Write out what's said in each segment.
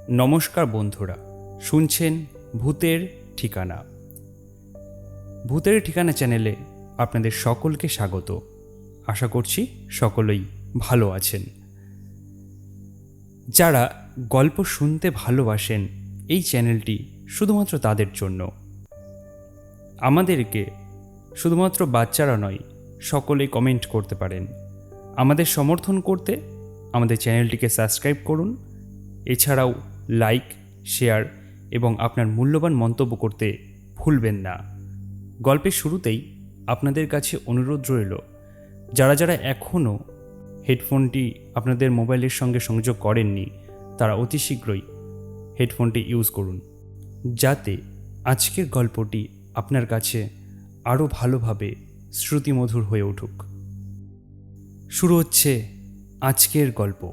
নমস্কার বন্ধুরা, শুনছেন ভূতের ঠিকানা। ভূতের ঠিকানা চ্যানেলে আপনাদের সকলকে স্বাগত। আশা করছি সকলেই ভালো আছেন। যারা গল্প শুনতে ভালোবাসেন, এই চ্যানেলটি শুধুমাত্র তাদের জন্য। আমাদেরকে শুধুমাত্র বাচ্চারা নয়, সকলেই কমেন্ট করতে পারেন। আমাদের সমর্থন করতে আমাদের চ্যানেলটিকে সাবস্ক্রাইব করুন। এছাড়াও লাইক, শেয়ার এবং আপনার মূল্যবান মন্তব্য করতে ভুলবেন না। গল্পের শুরুতেই আপনাদের কাছে অনুরোধ রইল, যারা যারা এখনও হেডফোনটি আপনাদের মোবাইলের সঙ্গে সংযোগ করেননি, তারা অতি শীঘ্রই হেডফোনটি ইউজ করুন, যাতে আজকের গল্পটি আপনার কাছে আরও ভালোভাবে শ্রুতিমধুর হয়ে উঠুক। শুরু হচ্ছে আজকের গল্প।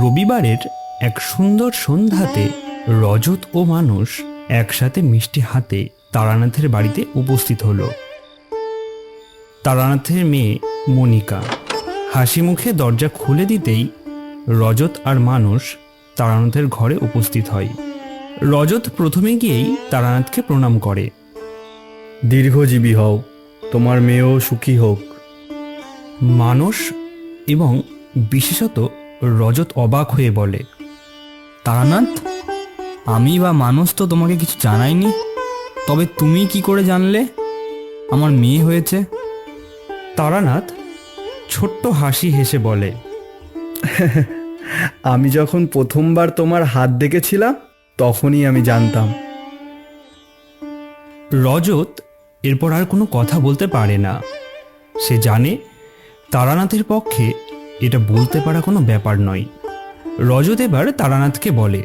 রবিবারের এক সুন্দর সন্ধ্যাতে রজত ও মানুষ একসাথে মিষ্টি হাতে তারানাথের বাড়িতে উপস্থিত হলো। তারানাথের মেয়ে মনিকা হাসি মুখে দরজা খুলে দিতেই রজত আর মানুষ তারানাথের ঘরে উপস্থিত হয়। রজত প্রথমে গিয়েই তারানাথকে প্রণাম করে। দীর্ঘজীবী হও, তোমার মেয়েও সুখী হোক। মানুষ এবং বিশেষত রজত অবাক হয়ে বলে, তারানাথ, আমি বা মানুষ তো তোমাকে কিছু জানাইনি, তবে তুমি কি করে জানলে আমার মেয়ে হয়েছে? তারানাথ ছোট্ট হাসি হেসে বলে, আমি যখন প্রথমবার তোমার হাত দেখেছিলাম তখনই আমি জানতাম। রজত এরপর আর কোনো কথা বলতে পারে না। সে জানে তারানাথের পক্ষে এটা বলতে পারা কোনো ব্যাপার নয়। রজত এবার তারানাথকে বলে,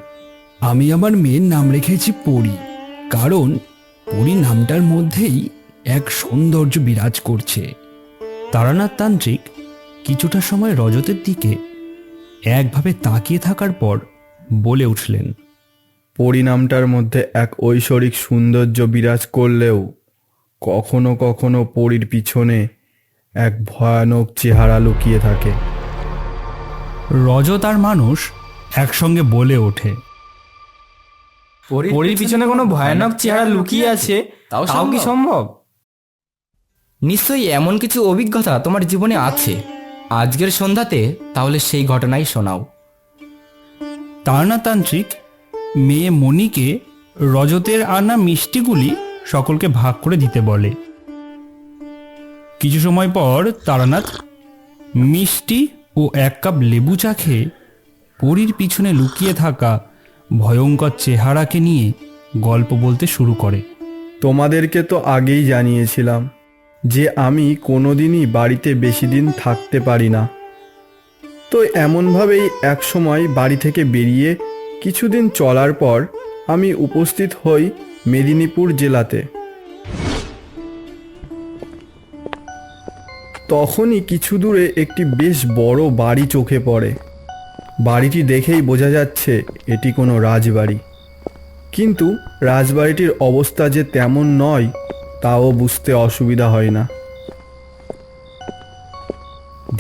আমি আমার মেয়ের নাম রেখেছি পরী, কারণ পরী নামটার মধ্যেই এক সৌন্দর্য বিরাজ করছে। তারানাথ তান্ত্রিক কিছুটা সময় রজতের দিকে একভাবে তাকিয়ে থাকার পর বলে উঠলেন, পরিণামটার মধ্যে এক ঐশ্বরিক সৌন্দর্য বিরাজ করলেও কখনো কখনো পরীর পিছনে এক ভয়ানক চেহারা লুকিয়ে থাকে। রজত আর মানুষ একসঙ্গে বলে ওঠে, পরীর পিছনে কোনো ভয়ানক চেহারা লুকিয়ে আছে, তাও কি সম্ভব? নিশ্চয়ই এমন কিছু অভিজ্ঞতা তোমার জীবনে আছে। আজকের সন্ধ্যাতে তাহলে সেই ঘটনাই শোনাও। তারানাথ তান্ত্রিক মেয়ে মণিকে রজতের আনা মিষ্টিগুলি সকলকে ভাগ করে দিতে বলে। কিছু সময় পর তারানাথ মিষ্টি ও এক কাপ লেবু চা খেয়ে পরীর পিছনে লুকিয়ে থাকা ভয়ঙ্কর চেহারাকে নিয়ে গল্প বলতে শুরু করে। তোমাদেরকে তো আগেই জানিয়েছিলাম যে আমি কোনোদিনই বাড়িতে বেশি দিন থাকতে পারি না। তো এমনভাবেই এক সময় বাড়ি থেকে বেরিয়ে কিছুদিন চলার পর আমি উপস্থিত হই মেদিনীপুর জেলাতে। তখনই কিছু দূরে একটি বেশ বড় বাড়ি চোখে পড়ে। বাড়িটি দেখেই বোঝা যাচ্ছে এটি কোনো রাজবাড়ি, কিন্তু রাজবাড়িটির অবস্থা যে তেমন নয় তাও বুঝতে অসুবিধা হয় না।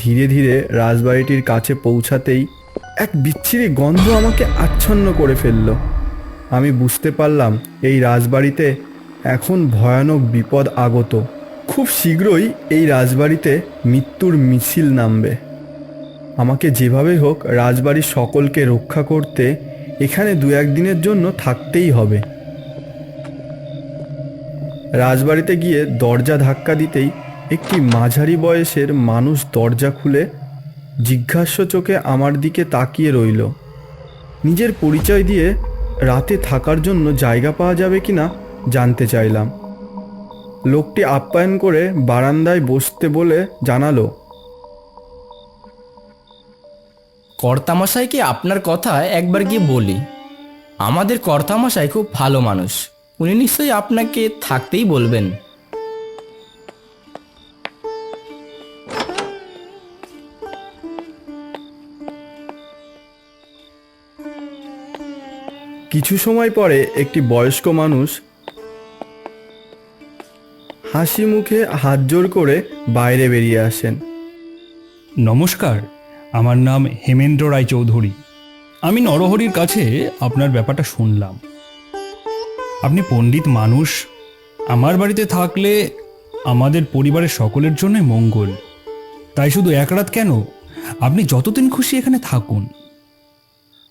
ধীরে ধীরে রাজবাড়িটির কাছে পৌঁছাতেই এক বিচ্ছিরি গন্ধ আমাকে আচ্ছন্ন করে ফেলল। আমি বুঝতে পারলাম এই রাজবাড়িতে এখন ভয়ানক বিপদ আগত। খুব শীঘ্রই এই রাজবাড়িতে মৃত্যুর মিছিল নামবে। আমাকে যেভাবে হোক রাজবাড়ির সকলকে রক্ষা করতে এখানে 2-1 দিনের জন্য থাকতেই হবে। রাজবাড়িতে গিয়ে দরজা ধাক্কা দিতেই একটি মাঝারি বয়সের মানুষ দরজা খুলে জিজ্ঞাস্য চোখে আমার দিকে তাকিয়ে রইল। নিজের পরিচয় দিয়ে রাতে থাকার জন্য জায়গা পাওয়া যাবে কিনা জানতে চাইলাম। লোকটি আপ্যায়ন করে বারান্দায় বসতে বলে জানালো, কর্তামশাইকে আপনার কথা একবার গিয়ে বলি। আমাদের কর্তামশাই খুব ভালো মানুষ, উনি নিশ্চয়ই আপনাকে থাকতেই বলবেন। কিছু সময় পরে একটি বয়স্ক মানুষ হাসি মুখে হাত জোড় করে বাইরে বেরিয়ে আসেন। নমস্কার, আমার নাম হেমেন্দ্র রায়চৌধুরী। আমি নরহরির কাছে আপনার ব্যাপারটা শুনলাম। আপনি পণ্ডিত মানুষ, আমার বাড়িতে থাকলে আমাদের পরিবারের সকলের জন্য মঙ্গল। তাই শুধু এক রাত কেন, আপনি যতদিন খুশি এখানে থাকুন।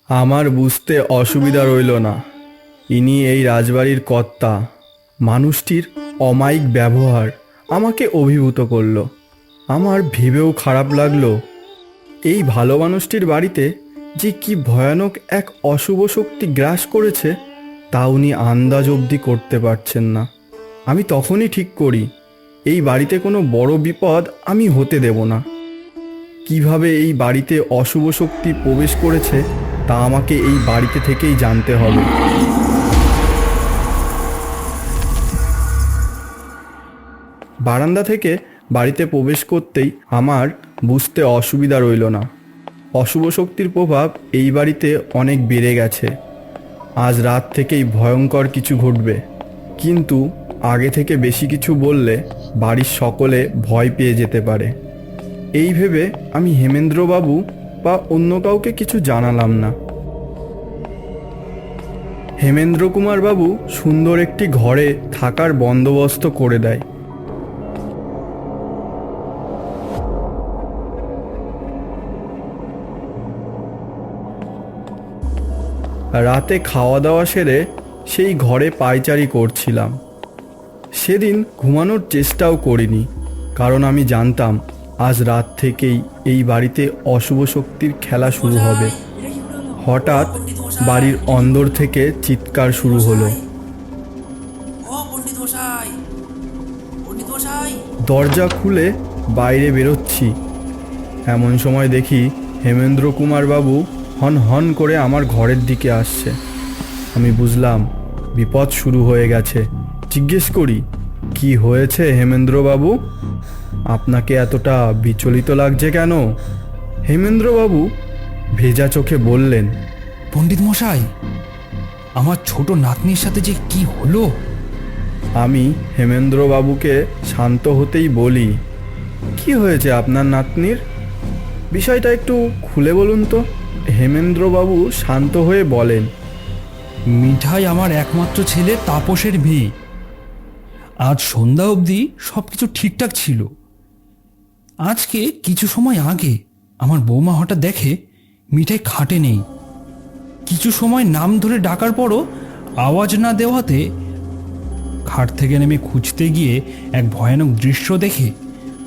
আমার বুঝতে অসুবিধা রইল না। ইনি এই রাজবাড়ির কর্তা। মানুষটির অমায়িক ব্যবহার আমাকে অভিভূত করল। আমার ভেবেও খারাপ লাগলো, এই ভালো মানুষটির বাড়িতে যে কি ভয়ানক এক অশুভ শক্তি গ্রাস করেছে তা উনি আন্দাজ অবধি করতে পারছেন না। আমি তখনই ঠিক করি এই বাড়িতে কোনো বড় বিপদ আমি হতে দেব না। কিভাবে এই বাড়িতে অশুভ শক্তি প্রবেশ করেছে তা আমাকে এই বাড়িতে থেকেই জানতে হবে। বারান্দা থেকে বাড়িতে প্রবেশ করতেই আমার বুঝতে অসুবিধা রইল না, অশুভ শক্তির প্রভাব এই বাড়িতে অনেক বেড়ে গেছে। আজ রাত থেকেই ভয়ঙ্কর কিছু ঘটবে, কিন্তু আগে থেকে বেশি কিছু বললে বাড়ির সকলে ভয় পেয়ে যেতে পারে। এই ভেবে আমি হেমেন্দ্রবাবু বা অন্য কাউকে কিছু জানালাম না। হেমেন্দ্র কুমার বাবু সুন্দর একটি ঘরে থাকার বন্দোবস্ত করে দেয়। রাতে খাওয়া দাওয়া সেরে সেই ঘরে পায়চারি করছিলাম। সেদিন ঘুমানোর চেষ্টাও করিনি, কারণ আমি জানতাম আজ রাত থেকেই এই বাড়িতে অশুভ শক্তির খেলা শুরু হবে। হঠাৎ বাড়ির অন্দর থেকে চিৎকার শুরু হলো। দরজা খুলে বাইরে বেরোচ্ছি, এমন সময় দেখি হেমেন্দ্র কুমার বাবু হন হন করে আমার ঘরের দিকে আসছে। আমি বুঝলাম বিপদ শুরু হয়ে গেছে। জিজ্ঞেস করি, কি হয়েছে হেমেন্দ্রবাবু? আপনাকে এতটা বিচলিত লাগছে কেন? হেমেন্দ্রবাবু ভেজা চোখে বললেন, পণ্ডিত মশাই, আমার ছোট নাতনির সাথে যে কি হলো। আমি হেমেন্দ্রবাবুকে শান্ত হতেই বলি, কি হয়েছে আপনার নাতনির? বিষয়টা একটু খুলে বলুন তো। হেমেন্দ্রবাবু শান্ত হয়ে বলেন, মিঠাই আমার একমাত্র ছেলে তাপসের মেয়ে। আজ সন্ধ্যা অবধি সব কিছু ঠিকঠাক ছিল। আজকে কিছু সময় আগে আমার বৌমা হঠাৎ দেখে মিঠাই খাটে নেই। কিছু সময় নাম ধরে ডাকার পরও আওয়াজ না দেওয়াতে খাট থেকে নেমে খুঁজতে গিয়ে এক ভয়ানক দৃশ্য দেখে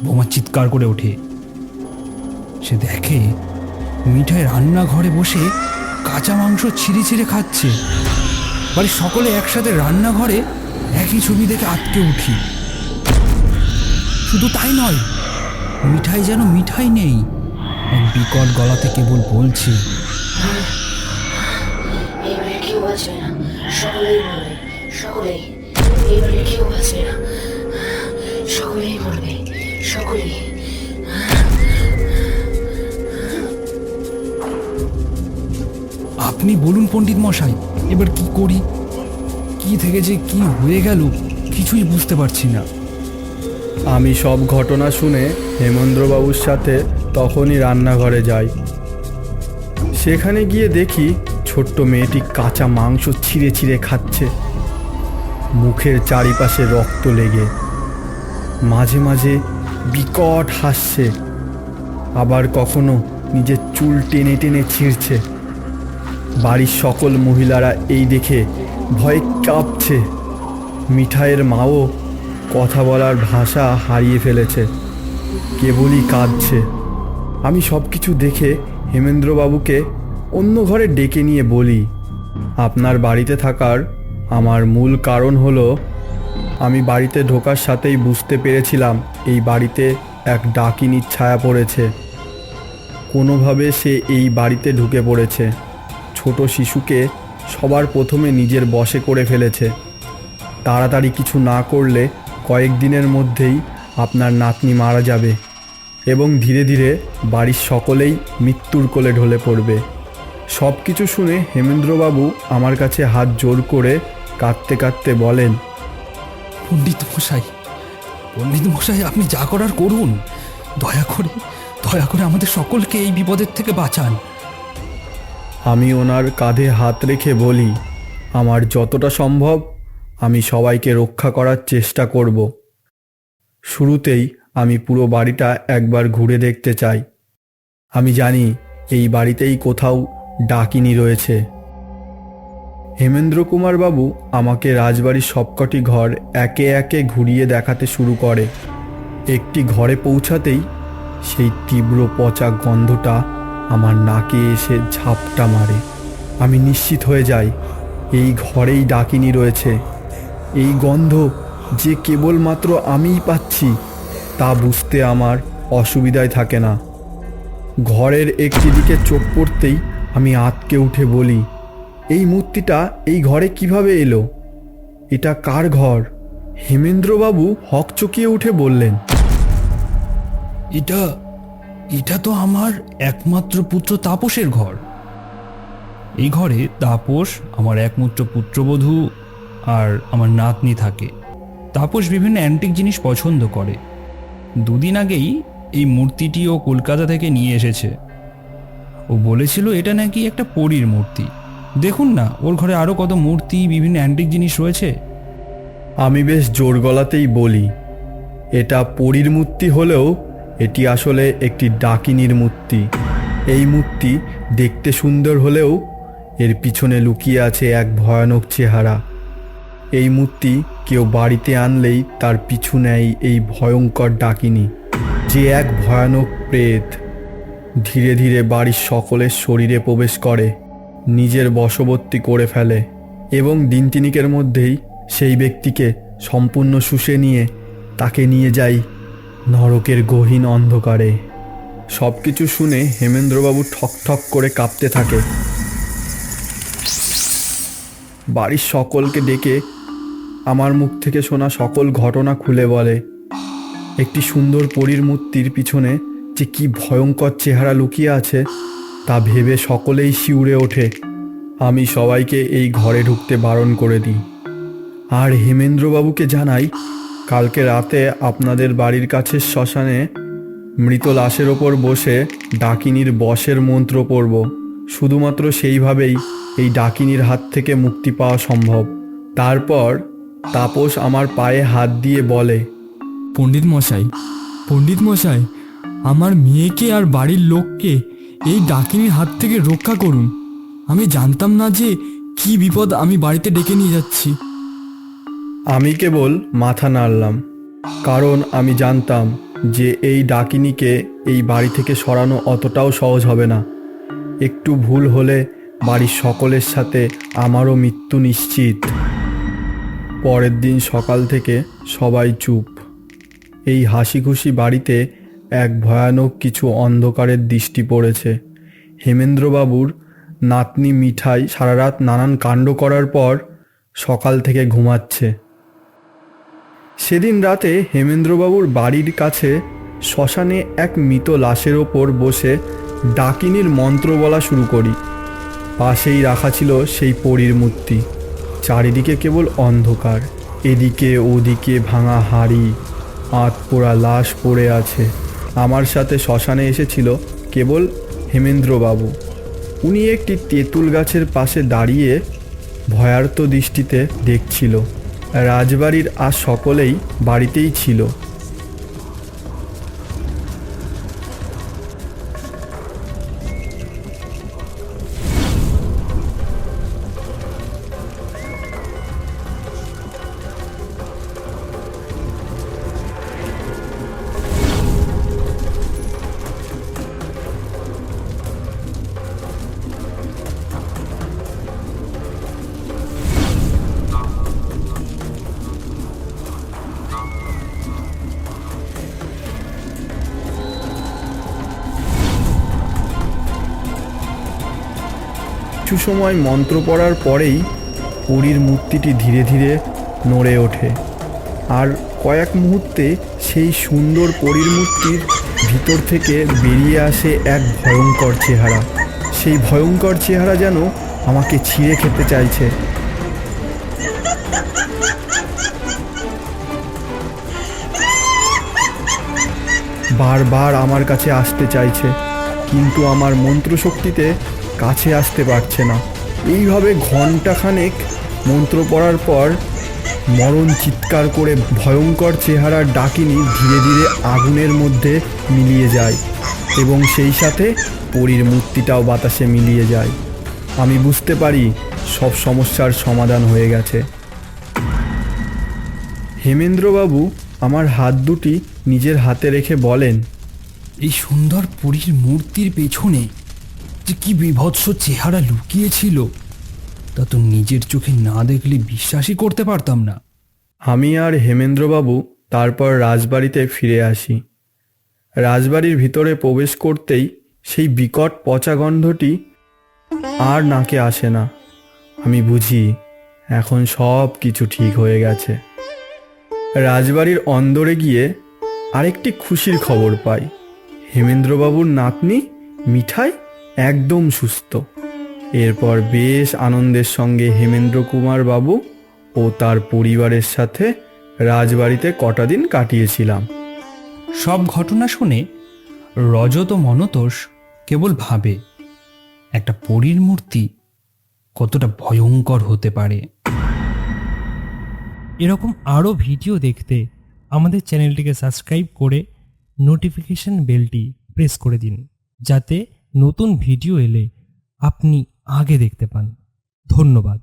বৌমা চিৎকার করে ওঠে। সে দেখে মিঠাই রান্নাঘরে বসে কাঁচা মাংস ছিঁড়ে ছিঁড়ে খাচ্ছে। বাড়ির সকলে একসাথে রান্নাঘরে একই ছবি দেখে আটকে উঠি। শুধু তাই নয়, মিঠাই যেন মিঠাই নেই, এক বিকট গলাতে কেবল বলছে, এবারে কেউ বাঁচবে না, সকলেই মরবে, সকলেই। এবারে কেউ বাঁচবে না, সকলেই মরবে, সকলেই। আপনি বলুন পণ্ডিত মশাই, এবার কি করি? কি থেকে যে কি হয়ে গেল কিছুই বুঝতে পারছি না। আমি সব ঘটনা শুনে হেমেন্দ্রবাবুর সাথে তখনই রান্নাঘরে যাই। সেখানে গিয়ে দেখি ছোট্ট মেয়েটি কাঁচা মাংস ছিঁড়ে ছিঁড়ে খাচ্ছে, মুখের চারিপাশে রক্ত লেগে। মাঝে মাঝে বিকট হাসছে, আবার কখনো নিজের চুল টেনে টেনে ছিঁড়ছে। বাড়ির সকল মহিলারা এই দেখে ভয়ে কাঁপছে। মিঠাইয়ের মাও কথা বলার ভাষা হারিয়ে ফেলেছে, কেবলই কাঁদছে। আমি সব কিছু দেখে হেমেন্দ্রবাবুকে অন্য ঘরে ডেকে নিয়ে বলি, আপনার বাড়িতে থাকার আমার মূল কারণ হলো আমি বাড়িতে ঢোকার সাথেই বুঝতে পেরেছিলাম এই বাড়িতে এক ডাকিনীর ছায়া পড়েছে। কোনোভাবে সে এই বাড়িতে ঢুকে পড়েছে, ছোট শিশুকে সবার প্রথমে নিজের বশে করে ফেলেছে। তাড়াতাড়ি কিছু না করলে কয়েকদিনের মধ্যেই আপনার নাতনি মারা যাবে এবং ধীরে ধীরে বাড়ির সকলেই মৃত্যুর কোলে ঢলে পড়বে। সব কিছু শুনে হেমেন্দ্রবাবু আমার কাছে হাত জোর করে কাঁদতে কাঁদতে বলেন, পণ্ডিত মশাই আপনি যা করার করুন, দয়া করে আমাদের সকলকে এই বিপদের থেকে বাঁচান। আমি ওনার কাঁধে হাত রেখে বলি, আমার যতটা সম্ভব আমি সবাইকে রক্ষা করার চেষ্টা করব। শুরুতেই আমি পুরো বাড়িটা একবার ঘুরে দেখতে চাই। আমি জানি এই বাড়িতেই কোথাও ডাকিনী রয়েছে। হেমেন্দ্র কুমার বাবু আমাকে রাজবাড়ির সবকটি ঘর একে একে ঘুরিয়ে দেখাতে শুরু করে। একটি ঘরে পৌঁছাতেই সেই তীব্র পচা গন্ধটা আমার নাকে এসে ঝাপটা মারে। আমি নিশ্চিত হয়ে যাই এই ঘরেই ডাকিনী রয়েছে। এই গন্ধ যে কেবলমাত্র আমিই পাচ্ছি তা বুঝতে আমার অসুবিধাই থাকে না। ঘরের একটি দিকে চোখ পড়তেই আমি আঁতকে উঠে বলি, এই মূর্তিটা এই ঘরে কিভাবে এলো? এটা কার ঘর? হেমেন্দ্রবাবু হকচকিয়ে উঠে বললেন, এটা তো আমার একমাত্র পুত্র তাপসের ঘর। এই ঘরে তাপস, আমার একমাত্র পুত্রবধূ আর আমার নাতনি থাকে। তাপস বিভিন্ন অ্যান্টিক জিনিস পছন্দ করে। দুদিন আগেই এই মূর্তিটি ও কলকাতা থেকে নিয়ে এসেছে। ও বলেছিল এটা নাকি একটা পরীর মূর্তি। দেখুন না, ওর ঘরে আরও কত মূর্তি, বিভিন্ন অ্যান্টিক জিনিস রয়েছে। আমি বেশ জোর গলাতেই বলি, এটা পরীর মূর্তি হলেও এটি আসলে একটি ডাকিনীর মূর্তি। এই মূর্তি দেখতে সুন্দর হলেও এর পিছনে লুকিয়ে আছে এক ভয়ানক চেহারা। এই মূর্তি কেউ বাড়িতে আনলেই তার পিছু নেয় এই ভয়ঙ্কর ডাকিনী, যে এক ভয়ানক প্রেত। ধীরে ধীরে বাড়ির সকলের শরীরে প্রবেশ করে, নিজের বশবর্তী করে ফেলে এবং দিন তিনিকের মধ্যেই সেই ব্যক্তিকে সম্পূর্ণ শুষে নিয়ে তাকে নিয়ে যায় নরকের গহীন অন্ধকারে। সব কিছু শুনে হেমেন্দ্রবাবু ঠক করে কাঁপতে থাকে। বাড়ির সকলকে ডেকে আমার মুখ থেকে শোনা সকল ঘটনা খুলে বলে। একটি সুন্দর পরীর মূর্তির পিছনে যে কি ভয়ঙ্কর চেহারা লুকিয়ে আছে তা ভেবে সকলেই শিউরে ওঠে। আমি সবাইকে এই ঘরে ঢুকতে বারণ করে দিই আর হেমেন্দ্রবাবুকে জানাই, কালকে রাতে আপনাদের বাড়ির কাছে শ্মশানে মৃত লাশের ওপর বসে ডাকিনীর বশের মন্ত্র পড়ব। শুধুমাত্র সেইভাবেই এই ডাকিনীর হাত থেকে মুক্তি পাওয়া সম্ভব। তারপর তাপস আমার পায়ে হাত দিয়ে বলে, পণ্ডিত মশাই, আমার মেয়েকে আর বাড়ির লোককে এই ডাকিনীর হাত থেকে রক্ষা করুন। আমি জানতাম না যে কি বিপদ আমি বাড়িতে ডেকে নিয়ে যাচ্ছি। আমি কেবল মাথা নাড়লাম, কারণ আমি জানতাম যে এই ডাকিনীকে এই বাড়ি থেকে সরানো অতটাও সহজ হবে না। একটু ভুল হলে বাড়ির সকলের সাথে আমারও মৃত্যু নিশ্চিত। পরের দিন সকাল থেকে সবাই চুপ। এই হাসি খুশি বাড়িতে এক ভয়ানক কিছু অন্ধকারের দৃষ্টি পড়েছে। হেমেন্দ্রবাবুর নাতনি মিঠাই সারা রাত নানান কাণ্ড করার পর সকাল থেকে ঘুমাচ্ছে। সেদিন রাতে হেমেন্দ্রবাবুর বাড়ির কাছে শ্মশানে এক মৃত লাশের ওপর বসে ডাকিনীর মন্ত্র বলা শুরু করি। পাশেই রাখা ছিল সেই পরীর মূর্তি। চারিদিকে কেবল অন্ধকার, এদিকে ওদিকে ভাঙা হাড়ি, আত পোড়া লাশ পড়ে আছে। আমার সাথে শ্মশানে এসেছিল কেবল হেমেন্দ্রবাবু। উনি একটি তেঁতুল গাছের পাশে দাঁড়িয়ে ভয়ার্ত দৃষ্টিতে দেখছিল। রাজবাড়ির আর সকলেই বাড়িতেই ছিল। কিছু সময় মন্ত্র পড়ার পরেই পরীর মূর্তিটি ধীরে ধীরে নড়ে ওঠে, আর কয়েক মুহূর্তে সেই সুন্দর পরীর মূর্তির ভিতর থেকে বেরিয়ে আসে এক ভয়ঙ্কর চেহারা। সেই ভয়ঙ্কর চেহারা যেন আমাকে ছিঁড়ে খেতে চাইছে। বারবার আমার কাছে আসতে চাইছে, কিন্তু আমার মন্ত্রশক্তিতে কাছে আসতে পারছে না। এইভাবে ঘণ্টাখানেক মন্ত্র পড়ার পর মরণ চিৎকার করে ভয়ঙ্কর চেহারার ডাকিনী ধীরে ধীরে আগুনের মধ্যে মিলিয়ে যায় এবং সেই সাথে পরীর মূর্তিটাও বাতাসে মিলিয়ে যায়। আমি বুঝতে পারি সব সমস্যার সমাধান হয়ে গেছে। হেমেন্দ্রবাবু আমার হাত দুটি নিজের হাতে রেখে বলেন, এই সুন্দর পুরীর মূর্তির পেছনে যে কি বিভৎস চেহারা লুকিয়েছিল তা তো নিজের চোখে না দেখলে বিশ্বাসই করতে পারতাম না। আমি আর হেমেন্দ্রবাবু তারপর রাজবাড়িতে ফিরে আসি। রাজবাড়ির ভিতরে প্রবেশ করতেই সেই বিকট পচা গন্ধটি আর নাকে আসে না। আমি বুঝি এখন সব কিছু ঠিক হয়ে গেছে। রাজবাড়ির অন্দরে গিয়ে আরেকটি খুশির খবর পাই। হেমেন্দ্রবাবুর নাতনি মিঠাই একদম সুস্থ। এরপর বেশ আনন্দের সঙ্গে হেমেন্দ্র কুমার বাবু ও তার পরিবারের সাথে রাজবাড়িতে কটা দিন কাটিয়েছিলাম। সব ঘটনা শুনে রজত ও মনতোষ কেবল ভাবে একটা পরীর মূর্তি কতটা ভয়ঙ্কর হতে পারে। এরকম আরও ভিডিও দেখতে আমাদের চ্যানেলটিকে সাবস্ক্রাইব করে নোটিফিকেশন বেলটি প্রেস করে দিন, যাতে নতুন ভিডিও এলে আপনি আগে দেখতে পান। ধন্যবাদ।